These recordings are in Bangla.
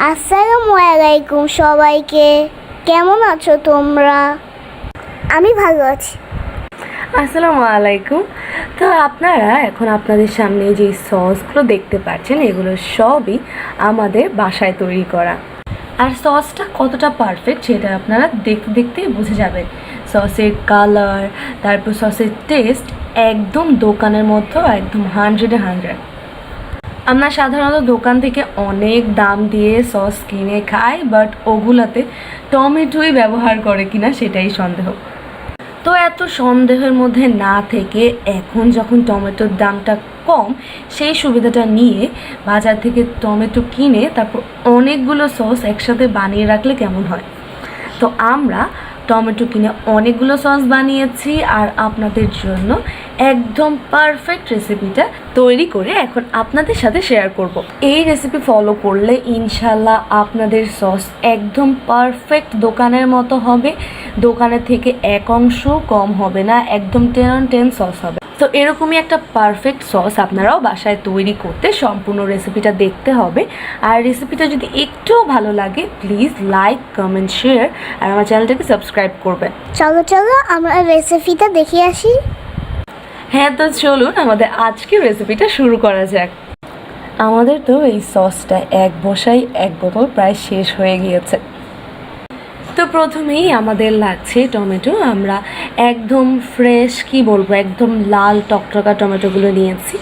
আসসালামু আলাইকুম সবাইকে। কেমন আছো তোমরা? আমি ভালো আছি। আসসালামু আলাইকুম। তো আপনারা এখন আপনাদের সামনে যে সসগুলো দেখতে পাচ্ছেন এগুলো সবই আমাদের বাসায় তৈরি করা। আর সসটা কতটা পারফেক্ট সেটা আপনারা দেখতে দেখতেই বুঝে যাবেন। সসের কালার, তারপর সসের টেস্ট একদম দোকানের মতো, একদম 100-100। আমরা সাধারণত দোকান থেকে অনেক দাম দিয়ে সস কিনে খাই, বাট ওগুলাতে টমেটোই ব্যবহার করে কিনা সেটাই সন্দেহ। তো এত সন্দেহের মধ্যে না থেকে এখন যখন টমেটোর দামটা কম, সেই সুবিধাটা নিয়ে বাজার থেকে টমেটো কিনে তারপর অনেকগুলো সস একসাথে বানিয়ে রাখলে কেমন হয়। তো আমরা টমেটো কিনে অনেকগুলো সস বানিয়েছি আর আপনাদের জন্য একদম পারফেক্ট রেসিপিটা তৈরি করে এখন আপনাদের সাথে শেয়ার করব। এই রেসিপি ফলো করলে ইনশাল্লাহ আপনাদের সস একদম পারফেক্ট দোকানের মতো হবে, দোকানের থেকে এক অংশ কম হবে না, একদম 10 on 10 সস হবে। তো এরকমই একটা পারফেক্ট সস আপনারাও বাসায় তৈরি করতে সম্পূর্ণ রেসিপিটা দেখতে হবে। আর রেসিপিটা যদি একটুও ভালো লাগে প্লিজ লাইক, কমেন্ট, শেয়ার আর আমার চ্যানেলটাকে সাবস্ক্রাইব করবেন। চলো আমরা রেসিপিটা দেখে আসি। হ্যাঁ, তো চলুন আমাদের আজকের রেসিপিটা শুরু করা যাক। আমাদের তো এই সসটা এক বসাই এক বোতল প্রায় শেষ হয়ে গিয়েছে। তো প্রথমেই আমাদের লাগছে টমেটো। আমরা একদম ফ্রেশ একদম লাল টকটকা টমেটোগুলো নিয়েছি।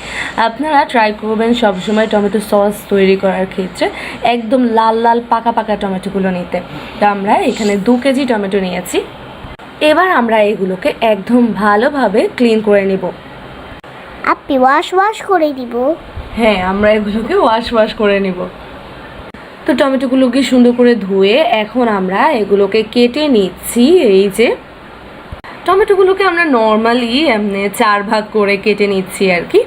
আপনারা ট্রাই করবেন সবসময় টমেটো সস তৈরি করার ক্ষেত্রে একদম লাল লাল পাকা পাকা টমেটোগুলো নিতে। তো আমরা এখানে 2 কেজি টমেটো নিয়েছি। এবার আমরা এগুলোকে একদম ভালোভাবে ক্লিন করে নিব। আপনি ওয়াশ করে দিব? হ্যাঁ, আমরা এগুলোকে ওয়াশ করে নিব। তো টমেটোগুলোকে সুন্দর করে ধুয়ে এখন আমরা এগুলোকে কেটে নিচ্ছি। এই যে টমেটোগুলোকে আমরা নর্মালি এমনি 4 ভাগ করে কেটে নিচ্ছি আর কি।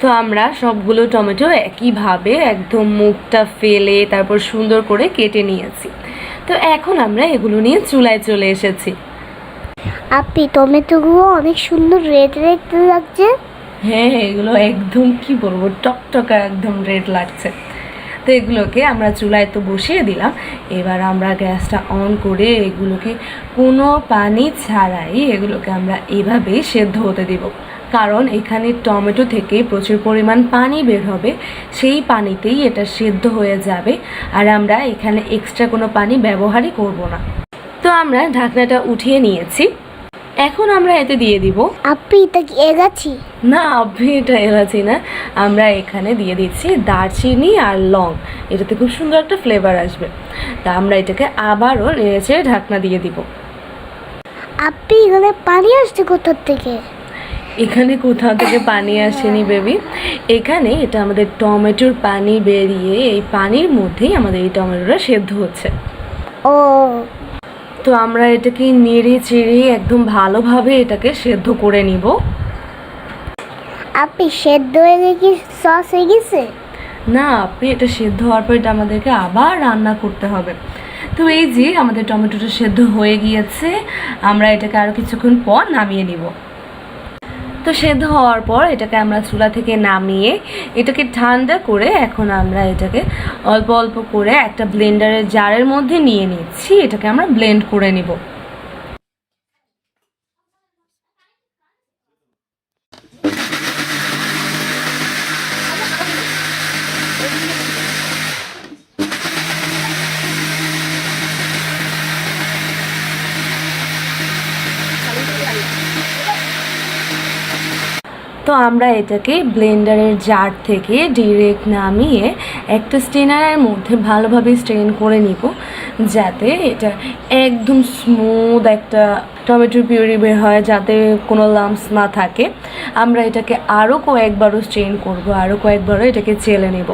তো আমরা সবগুলো টমেটো একইভাবে একদম মুখটা ফেলে তারপর সুন্দর করে কেটে নিয়েছি। তো এখন আমরা এগুলো নিয়ে চুলায় চলে এসেছি। আপনি টমেটোগুলো অনেক সুন্দর রেড রেড লাগছে। হ্যাঁ, এগুলো একদম টকটকা একদম রেড লাগছে। তো এগুলোকে আমরা চুলায় তো বসিয়ে দিলাম। এবার আমরা গ্যাসটা অন করে এগুলোকে কোনো পানি ছাড়াই এগুলোকে আমরা এভাবেই সেদ্ধ হতে দিব। কারণ এখানে টমেটো থেকে প্রচুর পরিমাণ পানি বের হবে, সেই পানিতেই এটা সেদ্ধ হয়ে যাবে। আর আমরা এখানে এক্সট্রা কোনো পানি ব্যবহারই করব না। তো আমরা ঢাকনাটা উঠিয়ে নিয়েছি। এখন আমরা এতে দিয়ে দিব। আপনি এটা কি এলাচি? না, এটা এলাচি না। আমরা এখানে দিয়ে দিচ্ছি দারচিনি আর লং। এটাতে খুব সুন্দর একটা ফ্লেভার আসবে। তা আমরা এটাকে আবারও নেড়ে ঢাকনা দিয়ে দিব। আপনি এখানে পানি আসছে কোথা থেকে? এখানে কোথাও থেকে পানি আসেনি বেবি। এখানে এটা আমাদের টমেটোর পানি বেরিয়ে এই পানির মধ্যেই আমাদের এই টমেটোটা সেদ্ধ হচ্ছে। ও, তো আমরা এটাকে নেড়ে চেড়ে একদম ভালোভাবে এটাকে সেদ্ধ করে নিব। আপনি সেদ্ধ হয়ে কি সস হয়ে গেছে? না, আপনি এটা সেদ্ধ হওয়ার পর এটা আমাদেরকে আবার রান্না করতে হবে। তো এই যে আমাদের টমেটোটা সেদ্ধ হয়ে গিয়েছে, আমরা এটাকে আরও কিছুক্ষণ পর নামিয়ে নিব। তো সেদ্ধ হওয়ার পর এটাকে আমরা চুলা থেকে নামিয়ে এটাকে ঠান্ডা করে এখন আমরা এটাকে অল্প অল্প করে একটা ব্লেন্ডারের জারের মধ্যে নিয়ে নিচ্ছি। এটাকে আমরা ব্লেন্ড করে নিব। তো আমরা এটাকে ব্লেন্ডারের জার থেকে ডিরেক্ট নামিয়ে একটা স্ট্রেনারের মধ্যে ভালোভাবে স্ট্রেন করে নিব, যাতে এটা একদম স্মুথ একটা টমেটোর পিউরি বের হয়, যাতে কোনো লাম্পস না থাকে। আমরা এটাকে আরও কয়েকবারও স্ট্রেন করব, আরও কয়েকবারও এটাকে চেলে নেব।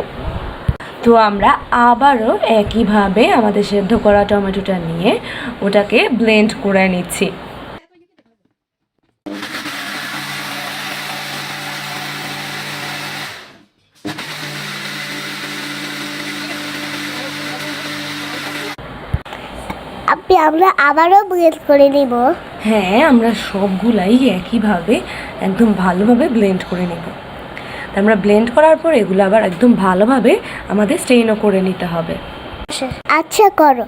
তো আমরা আবারও একইভাবে আমাদের সেদ্ধ করা টমেটোটা নিয়ে ওটাকে ব্লেন্ড করে নিচ্ছি। আমরা আবারও ব্লেন্ড করে নিব। হ্যাঁ, আমরা সবগুলাই একইভাবে একদম ভালোভাবে ব্লেন্ড করে নেব। আমরা ব্লেন্ড করার পর এগুলো আবার একদম ভালোভাবে আমাদের স্ট্রেনও করে নিতে হবে। আচ্ছা করো।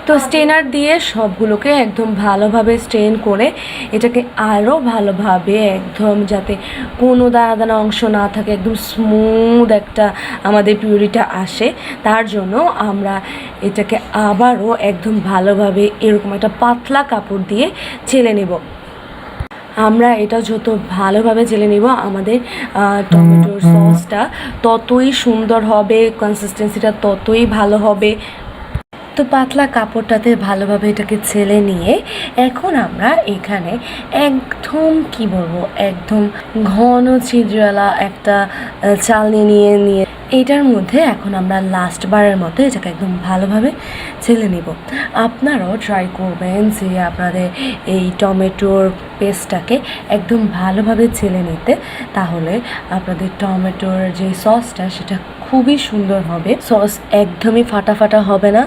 তো স্ট্রেনার দিয়ে সবগুলোকে একদম ভালোভাবে স্ট্রেন করে এটাকে আরও ভালোভাবে একদম যাতে কোনো দানা দানা অংশ না থাকে, একদম স্মুথ একটা আমাদের পিউরিটা আসে, তার জন্য আমরা এটাকে আবারও একদম ভালোভাবে এরকম একটা পাতলা কাপড় দিয়ে ছেলে নেব। আমরা এটা যত ভালোভাবে জেলে নিব আমাদের টমেটোর সসটা ততই সুন্দর হবে, কনসিস্টেন্সিটা ততই ভালো হবে। তো পাতলা কাপড়টাতে ভালোভাবে এটাকে ছেলে নিয়ে এখন আমরা এখানে একদম কি বলবো, একদম ঘন ছিদ্রওয়ালা একটা চালনি নিয়ে এটার মধ্যে এখন আমরা লাস্ট বারের মতো এটাকে একদম ভালোভাবে ছেলে নিব। আপনারাও ট্রাই করবেন যে আপনাদের এই টমেটোর পেস্টটাকে একদম ভালোভাবে ছেলে নিতে, তাহলে আপনাদের টমেটোর যে সসটা সেটা খুবই সুন্দর হবে। সস একদমই ফাটা ফাটা হবে না,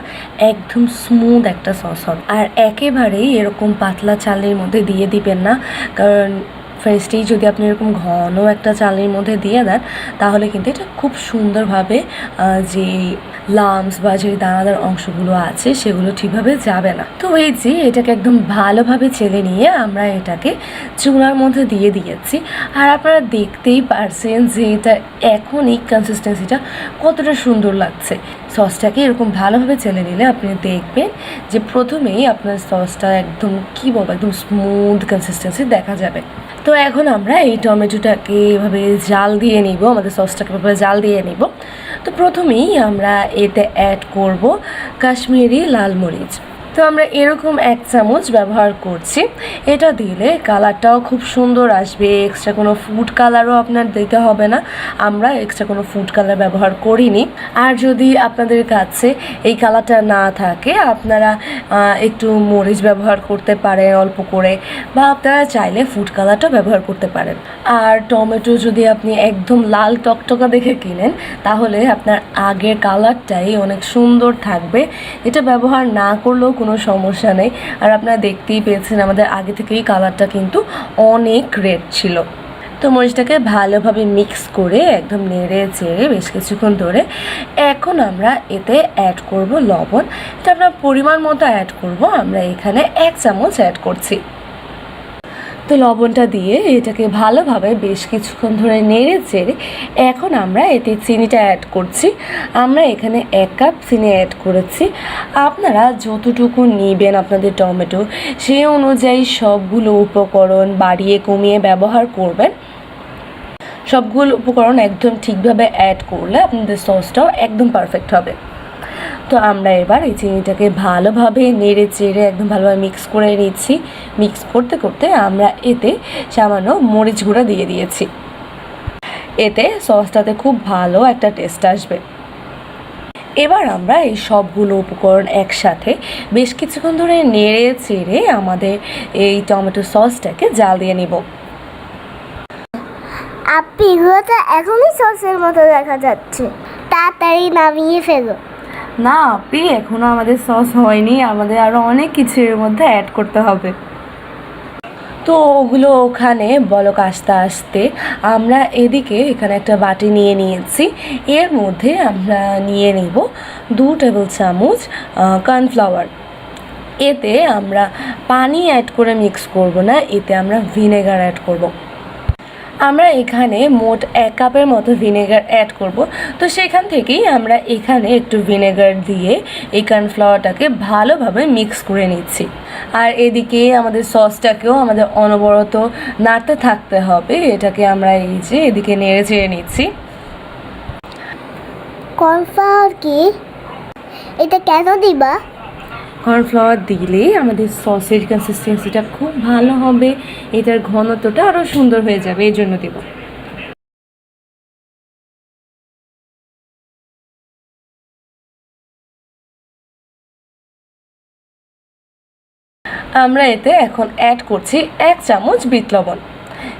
একদম স্মুথ একটা সস হবে। আর একেবারেই এরকম পাতলা চালের মধ্যে দিয়ে দিবেন না, কারণ ফার্স্টেই যদি আপনি এরকম ঘন একটা চালের মধ্যে দিয়ে দেন তাহলে কিন্তু এটা খুব সুন্দরভাবে যে লাম্পস বা যে দানাদার অংশগুলো আছে সেগুলো ঠিকভাবে যাবে না। তো এই যে এটাকে একদম ভালোভাবে ছেলে নিয়ে আমরা এটাকে চুলার মধ্যে দিয়ে দিয়েছি। আর আপনারা দেখতেই পারছেন যে এটা এখন এই কনসিস্টেন্সিটা কতটা সুন্দর লাগছে। সসটাকে এরকম ভালোভাবে ছেলে নিলে আপনি দেখবেন যে প্রথমেই আপনার সসটা একদম কি বলবো, একদম স্মুথ কনসিস্টেন্সি দেখা যাবে। তো এখন আমরা এই টমেটোটাকে এভাবে জাল দিয়ে নিব, আমাদের সসটাকে এভাবে জাল দিয়ে নিব। তো প্রথমেই আমরা এতে অ্যাড করব কাশ্মীরি লাল মরিচ। তো আমরা এরকম 1 চামচ ব্যবহার করছি। এটা দিলে কালারটাও খুব সুন্দর আসবে, এক্সট্রা কোনো ফুড কালারও আপনার দিতে হবে না, আমরা এক্সট্রা কোনো ফুড কালার ব্যবহার করিনি। আর যদি আপনাদের কাছে এই কালারটা না থাকে আপনারা একটু মরিচ ব্যবহার করতে পারেন অল্প করে, বা আপনারা চাইলে ফুড কালারটা ব্যবহার করতে পারেন। আর টমেটো যদি আপনি একদম লাল টকটকা দেখে কিনেন তাহলে আপনার আগের কালারটাই অনেক সুন্দর থাকবে, এটা ব্যবহার না করলেও কোনো সমস্যা নেই। আর আপনারা দেখতেই পেয়েছেন আমাদের আগে থেকেই কালারটা কিন্তু অনেক রেড ছিল। তো মরিচটাকে ভালোভাবে মিক্স করে একদম নেড়ে চেড়ে বেশ কিছুক্ষণ ধরে এখন আমরা এতে অ্যাড করব লবণ। এটা আমরা পরিমাণ মতো অ্যাড করব, আমরা এখানে 1 চামচ অ্যাড করছি। তো লবণটা দিয়ে এটাকে ভালোভাবে বেশ কিছুক্ষণ ধরে নেড়ে চেড়ে এখন আমরা এতে চিনিটা অ্যাড করছি। আমরা এখানে 1 কাপ চিনি অ্যাড করেছি। আপনারা যতটুকু নেবেন আপনাদের টমেটো সেই অনুযায়ী সবগুলো উপকরণ বাড়িয়ে কমিয়ে ব্যবহার করবেন। সবগুলো উপকরণ একদম ঠিকভাবে অ্যাড করলে আপনাদের সসটাও একদম পারফেক্ট হবে। তো আমরা এবার এই চিনিটাকে ভালোভাবে নেড়ে চেড়ে একদম ভালোভাবে মিক্স করে নিচ্ছি। মিক্স করতে করতে আমরা এতে সামান্য মরিচ গুঁড়া দিয়ে দিয়েছি, এতে সসটাতে খুব ভালো একটা টেস্ট আসবে। এবার আমরা এই সবগুলো উপকরণ একসাথে বেশ কিছুক্ষণ ধরে নেড়ে চেড়ে আমাদের এই টমেটো সসটাকে জাল দিয়ে নিব। আপনি এগুলো তো এখনই সসের মতো দেখা যাচ্ছে, তাড়াতাড়ি নামিয়ে ফেলো। না আপনি, এখনও আমাদের সস হয়নি, আমাদের আরও অনেক কিছু এর মধ্যে অ্যাড করতে হবে। তো ওগুলো ওখানে বলক আস্তে আস্তে আমরা এদিকে এখানে একটা বাটি নিয়ে নিয়েছি, এর মধ্যে আমরা নিয়ে নিব 2 টেবিল চামচ কর্নফ্লাওয়ার। এতে আমরা পানি অ্যাড করে মিক্স করব না, এতে আমরা ভিনেগার অ্যাড করব। আমরা এখানে মোট 1 কাপের মতো ভিনেগার অ্যাড করব। তো সেখান থেকেই আমরা এখানে একটু ভিনেগার দিয়ে এই কর্নফ্লাওয়ারটাকে ভালোভাবে মিক্স করে নিচ্ছি। আর এদিকে আমাদের সসটাকেও আমাদের অনবরত নাড়তে থাকতে হবে, এটাকে আমরা এই যে এদিকে নেড়ে চেড়ে নিচ্ছি। কর্নফ্লাওয়ার কি, এটা কেন দিবা? কর্নফ্লাওয়ার দিলেই আমাদের সসের কনসিস্টেন্সিটা খুব ভালো হবে, এটার ঘনত্বটা আরও সুন্দর হয়ে যাবে, এই জন্য দেব। আমরা এতে এখন অ্যাড করছি 1 চামচ বিট লবণ।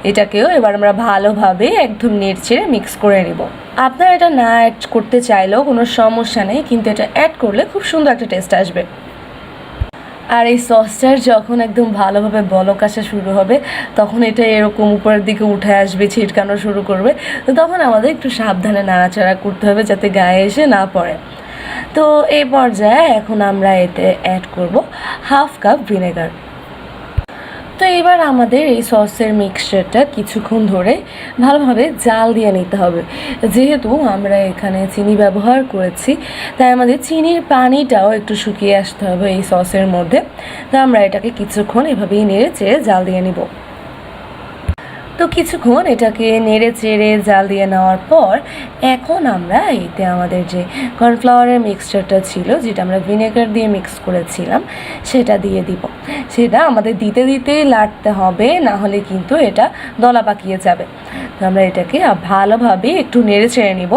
এটাকেও এবার আমরা ভালোভাবে একদম নেড়েচেড়ে মিক্স করে নেব। আপনারা এটা না অ্যাড করতে চাইলেও কোনো সমস্যা নেই, কিন্তু এটা অ্যাড করলে খুব সুন্দর একটা টেস্ট আসবে। আর এই সসটার যখন একদম ভালোভাবে বলক আসা শুরু হবে তখন এটা এরকম উপরের দিকে উঠে আসবে, ছিটকানো শুরু করবে। তো তখন আমাদের একটু সাবধানে নাড়াচাড়া করতে হবে যাতে গায়ে এসে না পড়ে। তো এই পর্যায়ে এখন আমরা এতে অ্যাড করব 1/2 কাপ ভিনেগার। তো এবার আমাদের এই সসের মিক্সচারটা কিছুক্ষণ ধরে ভালোভাবে জাল দিয়ে নিতে হবে। যেহেতু আমরা এখানে চিনি ব্যবহার করেছি তাই আমাদের চিনির পানিটাও একটু শুকিয়ে আসতে হবে এই সসের মধ্যে। তো আমরা এটাকে কিছুক্ষণ এভাবেই নেড়ে চেড়ে জাল দিয়ে নিব। তো কিছুক্ষণ এটাকে নেড়ে চেড়ে জাল দিয়ে নেওয়ার পর এখন আমরা এতে আমাদের যে কর্নফ্লাওয়ারের মিক্সচারটা ছিল, যেটা আমরা ভিনেগার দিয়ে মিক্স করেছিলাম, সেটা দিয়ে দিব। সেটা আমাদের দিতে দিতেই লাড়তে হবে, না হলে কিন্তু এটা দলা পাকিয়ে যাবে। তো আমরা এটাকে ভালোভাবে একটু নেড়ে চেড়ে নিব।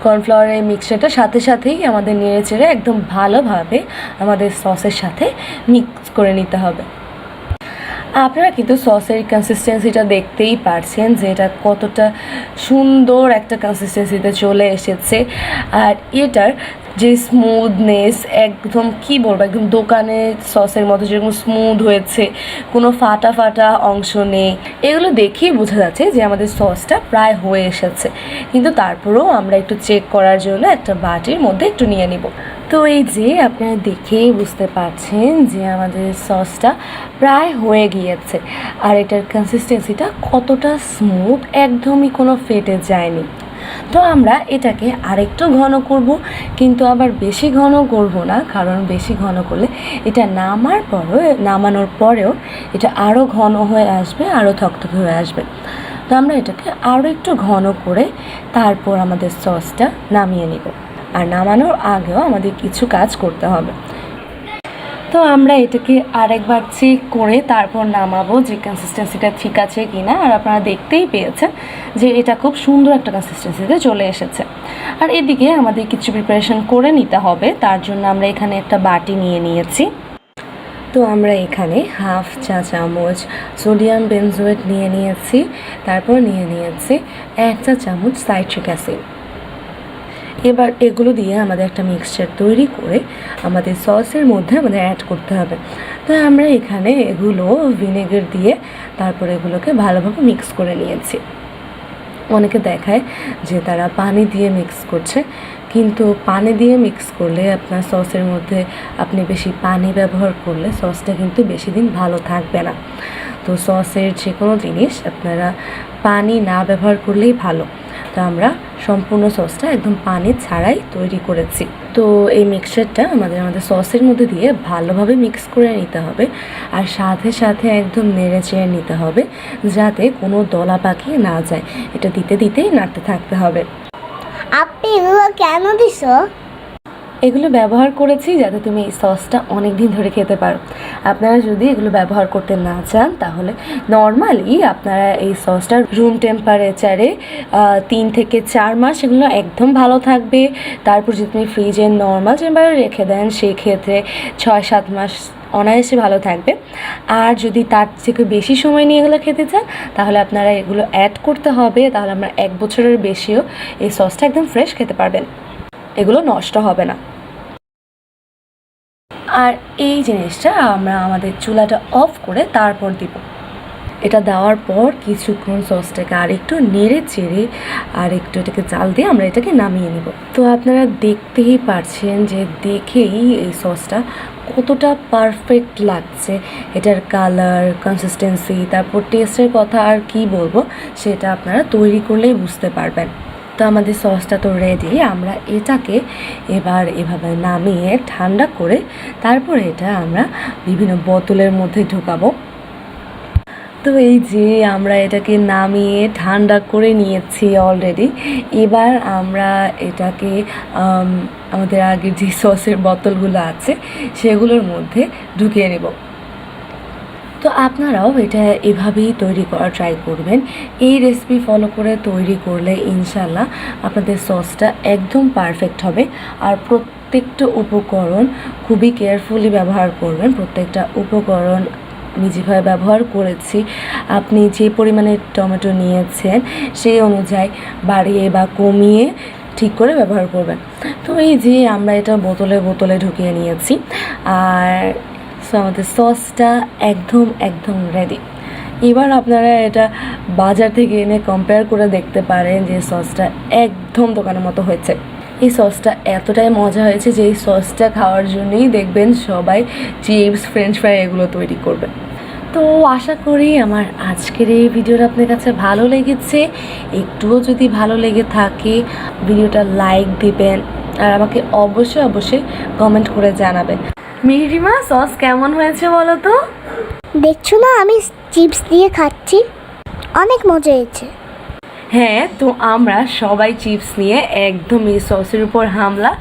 কর্নফ্লাওয়ারের মিক্সচারটা সাথে সাথেই আমাদের নেড়ে চেড়ে একদম ভালোভাবে আমাদের সসের সাথে মিক্স করে নিতে হবে। আপনারা কিন্তু সসের কনসিস্টেন্সিটা দেখতেই পারছেন যে এটা কতটা সুন্দর একটা কনসিস্টেন্সিতে চলে এসেছে। আর এটার যে স্মুথনেস, একদম কি বলবো, একদম দোকানের সসের মতো যেরকম স্মুথ হয়েছে, কোনো ফাটা ফাটা অংশ নেই, এগুলো দেখেই বোঝা যাচ্ছে যে আমাদের সসটা প্রায় হয়ে এসেছে। কিন্তু তারপরেও আমরা একটু চেক করার জন্য একটা বাটির মধ্যে একটু নিয়ে নিব। তো এই যে আপনারা দেখেই বুঝতে পারছেন যে আমাদের সসটা প্রায় হয়ে গিয়েছে। আর এটার কনসিস্টেন্সিটা কতটা স্মুথ, একদমই কোনো ফেটে যায়নি। তো আমরা এটাকে আরেকটু ঘন করব, কিন্তু আবার বেশি ঘন করব না, কারণ বেশি ঘন করলে এটা নামানোর পরেও এটা আরও ঘন হয়ে আসবে, আরও থকথকে হয়ে আসবে। তো আমরা এটাকে আরও একটু ঘন করে তারপর আমাদের সসটা নামিয়ে নিব। আর নামানোর আগেও আমাদের কিছু কাজ করতে হবে। তো আমরা এটাকে আরেকবার চেক করে তারপর নামাবো যে কনসিস্টেন্সিটা ঠিক আছে কিনা। আর আপনারা দেখতেই পেয়েছেন যে এটা খুব সুন্দর একটা কনসিস্টেন্সিতে চলে এসেছে। আর এদিকে আমাদের কিছু প্রিপারেশন করে নিতে হবে, তার জন্য আমরা এখানে একটা বাটি নিয়ে নিয়েছি। তো আমরা এখানে 1/2 চা চামচ সোডিয়াম বেনজোয়েট নিয়ে নিয়েছি, তারপর নিয়ে নিয়েছি 1 চা চামচ সাইট্রিক অ্যাসিড। এবার এগুলো দিয়ে আমাদের একটা মিক্সচার তৈরি করে আমাদের সসের মধ্যে আমাদের অ্যাড করতে হবে। তো আমরা এখানে এগুলো ভিনেগার দিয়ে তারপর এগুলোকে ভালোভাবে মিক্স করে নিয়েছি। অনেকে দেখায় যে তারা পানি দিয়ে মিক্স করছে, কিন্তু পানি দিয়ে মিক্স করলে আপনার সসের মধ্যে আপনি বেশি পানি ব্যবহার করলে সসটা কিন্তু বেশি দিন ভালো থাকবে না। তো সসের যে কোনো জিনিস আপনারা পানি না ব্যবহার করলেই ভালো। তো আমরা সম্পূর্ণ সসটা একদম পানি ছাড়াই তৈরি করেছি। তো এই মিক্সচারটা আমাদের সসের মধ্যে দিয়ে ভালোভাবে মিক্স করে নিতে হবে। আর সাথে সাথে একদম নেড়ে চেড়ে নিতে হবে যাতে কোনো দলা পাকিয়ে না যায়। এটা দিতে দিতেই নাড়তে থাকতে হবে। আপনি এগুলো কেন দিছো? এগুলো ব্যবহার করেছি যাতে তুমি এই সসটা অনেক দিন ধরে খেতে পারো। আপনারা যদি এগুলো ব্যবহার করতে না চান তাহলে নর্মালি আপনারা এই সসটা রুম টেম্পারেচারে 3 থেকে 4 মাস এগুলো একদম ভালো থাকবে। তারপর যদি তুমি ফ্রিজে নর্মাল টেম্পারে রেখে দেন সেক্ষেত্রে 6-7 মাস অনায়াসে ভালো থাকবে। আর যদি তার থেকে বেশি সময় নিয়ে এগুলো খেতে চান তাহলে আপনারা এগুলো অ্যাড করতে হবে, তাহলে আমরা 1 বছরের বেশিও এই সসটা একদম ফ্রেশ খেতে পারবেন, এগুলো নষ্ট হবে না। আর এই জিনিসটা আমরা আমাদের চুলাটা অফ করে তারপর দিব। এটা দেওয়ার পর কিছুক্ষণ সসটাকে আরেকটু নেড়ে চেড়ে আর একটু এটাকে জাল দিয়ে আমরা এটাকে নামিয়ে নিব। তো আপনারা দেখতেই পারছেন যে দেখেই এই সসটা কতটা পারফেক্ট লাগছে। এটার কালার, কনসিস্টেন্সি, তারপর টেস্টের কথা আর কি বলবো, সেটা আপনারা তৈরি করলেই বুঝতে পারবেন। তো আমাদের সসটা তো রেডি। আমরা এটাকে এবার এভাবে নামিয়ে ঠান্ডা করে তারপর এটা আমরা বিভিন্ন বোতলের মধ্যে ঢোকাবো। তো এই যে আমরা এটাকে নামিয়ে ঠান্ডা করে নিয়েছি অলরেডি। এবার আমরা এটাকে আমাদের আগের যে সসের বোতলগুলো আছে সেগুলোর মধ্যে ঢুকিয়ে নেব। তো আপনারাও এটা এভাবেই তৈরি করা ট্রাই করবেন। এই রেসিপি ফলো করে তৈরি করলে ইনশাল্লাহ আপনাদের সসটা একদম পারফেক্ট হবে। আর প্রত্যেকটা উপকরণ খুবই কেয়ারফুলি ব্যবহার করবেন। প্রত্যেকটা উপকরণ আমি যেভাবে ব্যবহার করেছি, আপনি যে পরিমাণে টমেটো নিয়েছেন সেই অনুযায়ী বাড়িয়ে বা কমিয়ে ঠিক করে ব্যবহার করবেন। তো এই যে আমরা এটা বোতলে বোতলে ঢুকিয়ে নিয়েছি, আর আমাদের সসটা একদম একদম রেডি। এবার আপনারা এটা বাজার থেকে এনে কম্পেয়ার করে দেখতে পারেন যে সসটা একদম দোকানের মতো হয়েছে। এই সসটা এতটাই মজা হয়েছে যে এই সসটা খাওয়ার জন্যই দেখবেন সবাই চিপস, ফ্রেঞ্চ ফ্রাই এগুলো তৈরি করবে। তো আশা করি আমার আজকের এই ভিডিওটা আপনার কাছে ভালো লেগেছে। একটুও যদি ভালো লেগে থাকে ভিডিওটা লাইক দিবেন, আর আমাকে অবশ্যই অবশ্যই কমেন্ট করে জানাবেন। মিহিরিমা, সস কেমন হয়েছে বলো তো? দেখছো না আমি চিপস দিয়ে খাচ্ছি, অনেক মজা হয়েছে। হ্যাঁ, তো আমরা সবাই চিপস নিয়ে একদম এই সসের উপর হামলা।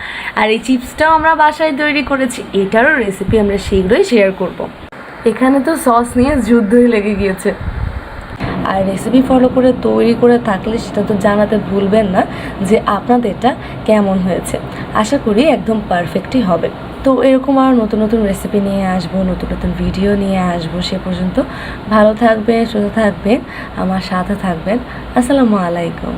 আর এই চিপসটাও আমরা বাসায় তৈরি করেছি, এটারও রেসিপি আমরা শীঘ্রই শেয়ার করব। এখানে তো সস নিয়ে যুদ্ধই লেগে গিয়েছে। আর রেসিপি ফলো করে তৈরি করে থাকলে সেটা তো জানাতে ভুলবেন না যে আপনাদেরটা কেমন হয়েছে। আশা করি একদম পারফেক্টই হবে। তো এরকম আর নতুন নতুন রেসিপি নিয়ে আসবো, নতুন নতুন ভিডিও নিয়ে আসবো। সে পর্যন্ত ভালো থাকবেন, সুস্থ থাকবেন, আমার সাথে থাকবেন। আসসালামু আলাইকুম।